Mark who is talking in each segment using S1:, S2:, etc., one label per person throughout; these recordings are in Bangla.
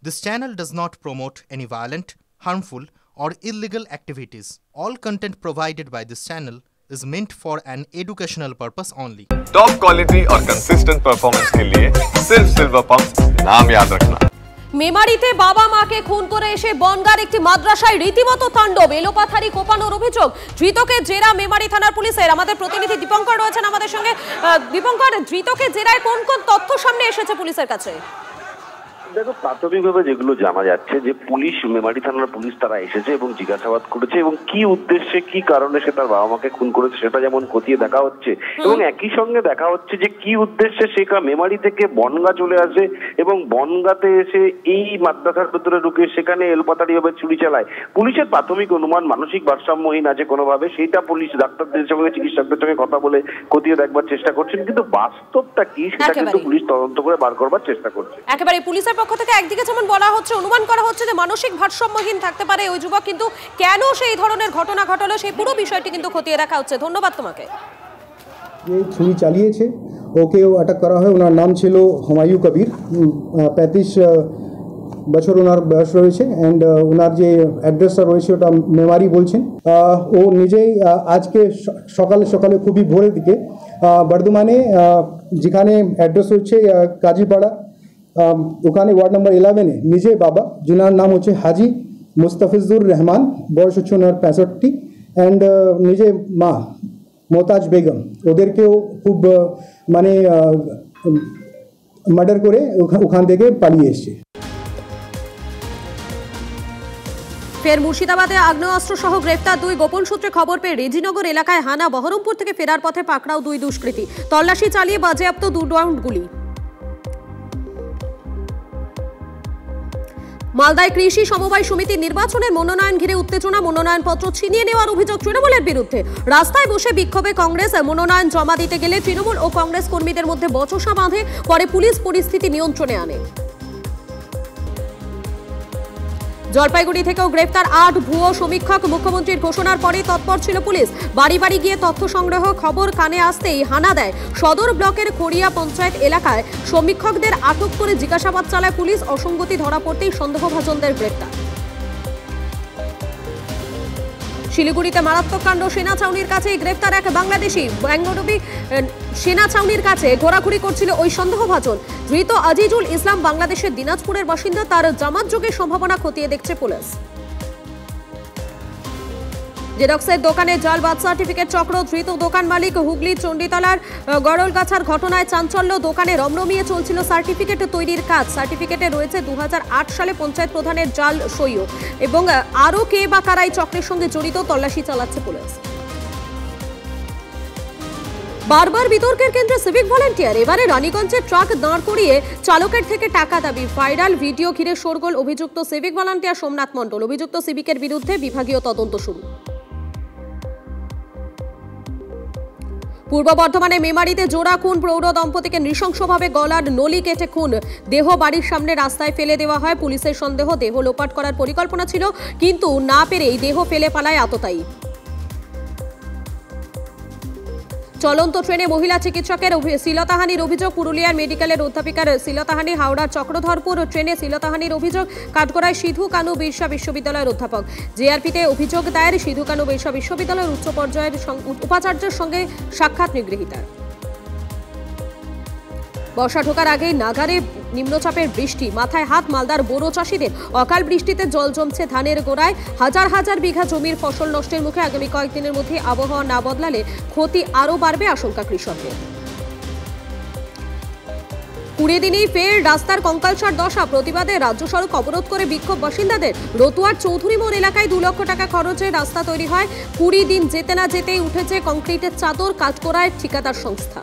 S1: This channel does not promote any violent, harmful, or illegal activities. All content provided by this channel is meant for an educational purpose only.
S2: Top quality और कंसिस्टेंट परफॉर्मेंस के लिए सिर्फ सिल्वर पंप नाम याद रखना।
S3: মেমারিতে বাবা মাকে খুন করে এসে বনগাঁর একটি মাদ্রাসায় রীতিমতো তাণ্ডব, এলোপাথারি কোপানোর অভিযোগ। ধৃতকে জেরা মেমারি থানার পুলিশের। আমাদের প্রতিনিধি দীপঙ্কর রয়েছেন আমাদের সঙ্গে। দীপঙ্কর, ধৃতকে জেরায় কোন কোন তথ্য সামনে এসেছে পুলিশের কাছে?
S4: দেখো, প্রাথমিকভাবে যেগুলো জানা যাচ্ছে যে পুলিশ, মেমারি থানার পুলিশ তারা এসেছে এবং জিজ্ঞাসাবাদ করেছে এবং কি উদ্দেশ্যে, কি কারণে সে তার বাবা মাকে খুন করেছে সেটা যেমন খতিয়ে দেখা হচ্ছে এবং একই সঙ্গে দেখা হচ্ছে যে কি উদ্দেশ্যে সে মেমারি থেকে বনগাঁ চলে আসে এবং বনগাঁতে এসে এই মাদ্রাসার ভেতরে ঢুকে সেখানে এলোপাতাড়িভাবে চুরি চালায়। পুলিশের প্রাথমিক অনুমান মানসিক ভারসাম্যহীন আছে কোনোভাবে, সেইটা পুলিশ ডাক্তারদের সঙ্গে, চিকিৎসকদের সঙ্গে কথা বলে খতিয়ে দেখবার চেষ্টা করছেন, কিন্তু বাস্তবটা কি সেটা কিন্তু পুলিশ তদন্ত করে বার করবার চেষ্টা করছে।
S3: একেবারে পুলিশের পক্ষ থেকে একদিকে যেমন বলা হচ্ছে, অনুমান করা হচ্ছে যে মানসিক ভারসাম্যহীন থাকতে পারে ওই যুবক, কিন্তু কেন সেই ধরনের ঘটনা ঘটালো সেই পুরো বিষয়টি কিন্তু খতিয়ে দেখা হচ্ছে। ধন্যবাদ তোমাকে।
S5: যে ছুরি চালিয়েছে ওকেও আটক করা হয়। ওনার নাম ছিল হুমায়ুন কবির, 35 বছর ওনার বয়স রয়েছে। অ্যান্ড ওনার যে অ্যাড্রেসটা রয়েছে ওটা মেমারি বলছেন। ও নিজেই আজকে সকালে সকালে খুবই ভোরের দিকে বর্ধমানে, যেখানে অ্যাড্রেস হচ্ছে কাজীপাড়া, ওখানে ওয়ার্ড নাম্বার 11-এ নিজে বাবা, যিনার নাম হচ্ছে হাজি মুস্তাফিজুর রহমান, বয়স হচ্ছে ওনার 65, অ্যান্ড নিজে মা মোতাজ বেগম, ওদেরকেও খুব মানে মার্ডার করে ওখান থেকে পালিয়ে এসছে।
S3: ফের মুর্শিদাবাদে আগ্নেয়াস্ত্র সহ গ্রেফতার 2। গোপন সূত্রে খবর পেয়ে রেজিনগর এলাকায় হানা। বহরমপুর থেকে ফেরার পথে পাকড়াও 2 দুষ্কৃতী। তল্লাশি চালিয়ে বাজেয়াপ্ত 2 রাউন্ড গুলি। মালদায় কৃষি সমবায় সমিতির নির্বাচনের মনোনয়ন ঘিরে উত্তেজনা। মনোনয়নপত্র ছিনিয়ে নেওয়ার অভিযোগ তৃণমূলের বিরুদ্ধে। রাস্তায় বসে বিক্ষোভে কংগ্রেস। মনোনয়ন জমা দিতে গেলে তৃণমূল ও কংগ্রেস কর্মীদের মধ্যে বচসা বাঁধে, পরে পুলিশ পরিস্থিতি নিয়ন্ত্রণে আনে। জলপাইগুড়ি থেকেও গ্রেফতার 8 ভুয়ো সমীক্ষক। মুখ্যমন্ত্রীর ঘোষণার পরে তৎপর ছিল পুলিশ। বাড়ি বাড়ি গিয়ে তথ্য সংগ্রহ। খবর কানে আসতেই হানা দেয়। সদর ব্লকের খড়িয়া পঞ্চায়েত এলাকায় সমীক্ষকদের আটক করে জিজ্ঞাসাবাদ চালায় পুলিশ। অসঙ্গতি ধরা পড়তেই সন্দেহভাজনদের গ্রেফতার। শিলিগুড়িতে মারাত্মক কাণ্ড। সেনা ছাউনির কাছে গ্রেফতার এক বাংলাদেশি। ব্যাঙ্গডবি সেনা ছাউনির কাছে ঘোরাঘুরি করছিল ওই সন্দেহভাজন। ধৃত আজিজুল ইসলাম বাংলাদেশের দিনাজপুরের বাসিন্দা। তার জামাত যোগের সম্ভাবনা খতিয়ে দেখছে পুলিশ। জেরক্সের দোকানে জাল বার্থ সার্টিফিকেট চক্র। ধৃত দোকান মালিক হুগলি চণ্ডীতলার গড়লগাছার ঘটনায় চাঞ্চল্য। দোকানে রমরমিয়ে চলছিল সার্টিফিকেট তৈরির কাজ। সার্টিফিকেটে রয়েছে 2008 সালে পঞ্চায়েত প্রধানের জাল সইও এবং আরও কে বা কারাই চক্রের সঙ্গে জড়িত তল্লাশি চালাচ্ছে পুলিশ। বারবার বিতর্কের কেন্দ্রে সিভিক ভলান্টিয়ার। এবারে রানীগঞ্জে ট্রাক দাঁড় করিয়ে চালকের থেকে টাকা দাবি। ভাইরাল ভিডিও ঘিরে শোরগোল। অভিযুক্ত সিভিক ভলান্টিয়ার সোমনাথ মণ্ডল। অভিযুক্ত সিভিকের বিরুদ্ধে বিভাগীয় তদন্ত শুরু। পূর্ব বর্ধমানে মেমারিতে জোড়া খুন। প্রৌঢ় দম্পতিকে নৃশংসভাবে গলার নলি কেটে খুন। দেহ বাড়ির সামনে রাস্তায় ফেলে দেওয়া হয়। পুলিশের সন্দেহ দেহ লোপাট করার পরিকল্পনা ছিল, কিন্তু না পেরেই দেহ ফেলে পালায় আততায়ী। চলন্ত ট্রেনে মহিলা চিকিৎসকের শ্লীলতাহানির অভিযোগ। পুরুলিয়ার মেডিকেলের অধ্যাপিকার শ্লীলতাহানি। হাওড়ার চক্রধরপুর ট্রেনে শ্লীলতাহানির অভিযোগ। কাঠগড়ায় সিধু কানু বিরসা বিশ্ববিদ্যালয়ের অধ্যাপক। জেআরপিতে অভিযোগ দায়ের। সিধু কানু বিরসা বিশ্ববিদ্যালয়ের উচ্চ পর্যায়ের উপাচার্যের সঙ্গে সাক্ষাৎ নিগৃহীতার। বর্ষা ঢোকার আগেই নাগারে নিম্নচাপের বৃষ্টি। মাথায় হাত মালদার বোরো চাষিদের। অকাল বৃষ্টিতে জল জমছে ধানের গোড়ায়। হাজার হাজার বিঘা জমির ফসল নষ্টের মুখে। আগামী কয়েকদিনের মধ্যে আবহাওয়া না বদলালে ক্ষতি আরও বাড়বে, আশঙ্কা কৃষকদের। 20 দিনেই ফের রাস্তার কঙ্কালসার দশা। প্রতিবাদে রাজ্য সড়ক অবরোধ করে বিক্ষোভ বাসিন্দাদের। রতুয়ার চৌধুরী মোড় এলাকায় 2 লক্ষ টাকা খরচে রাস্তা তৈরি হয়। 20 দিন যেতে না যেতেই উঠেছে কংক্রিটের চাদর। কাজ করায় ঠিকাদার সংস্থা।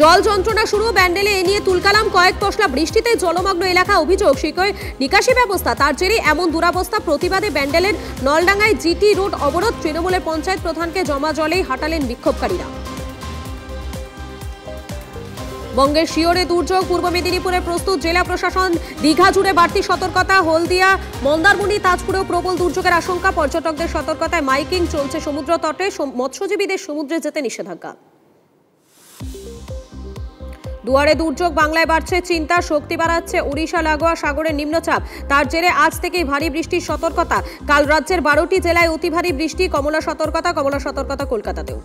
S3: জল যন্ত্রণা শুরু। ব্যান্ডেলে এ নিয়ে তুলকালাম। কয়েক পশলা বৃষ্টিতে জলমগ্ন এলাকা। অভিযোগ শিকয় নিকাশি ব্যবস্থা তার জেরে এমন দুরাবস্থা। প্রতিবাদে ব্যান্ডেলের নলডাঙ্গায় জিটি রোড অবরোধ। তৃণমূলের পঞ্চায়েত প্রধানকে জমা জলেই হাঁটালেন বিক্ষোভকারীরা। বঙ্গের শিওরে দুর্যোগ। পূর্ব মেদিনীপুরে প্রস্তুত জেলা প্রশাসন। দীঘা জুড়ে বাড়তি সতর্কতা। হলদিয়া, মন্দারমণি, তাজপুরেও প্রবল দুর্যোগের আশঙ্কা। পর্যটকদের সতর্কতায় মাইকিং চলছে সমুদ্র তটে। মৎস্যজীবীদের সমুদ্রে যেতে নিষেধাজ্ঞা। দুয়ারে দুর্যোগ বাংলায় বাড়ছে চিন্তা, শক্তি বাড়াচ্ছে ওড়িশা লাগোয়া সাগরের নিম্নচাপ। তার জেরে আজ থেকেই ভারী বৃষ্টির সতর্কতা। কাল রাজ্যের 12টি জেলায় অতি ভারী বৃষ্টি, কমলা সতর্কতা কলকাতাতেও।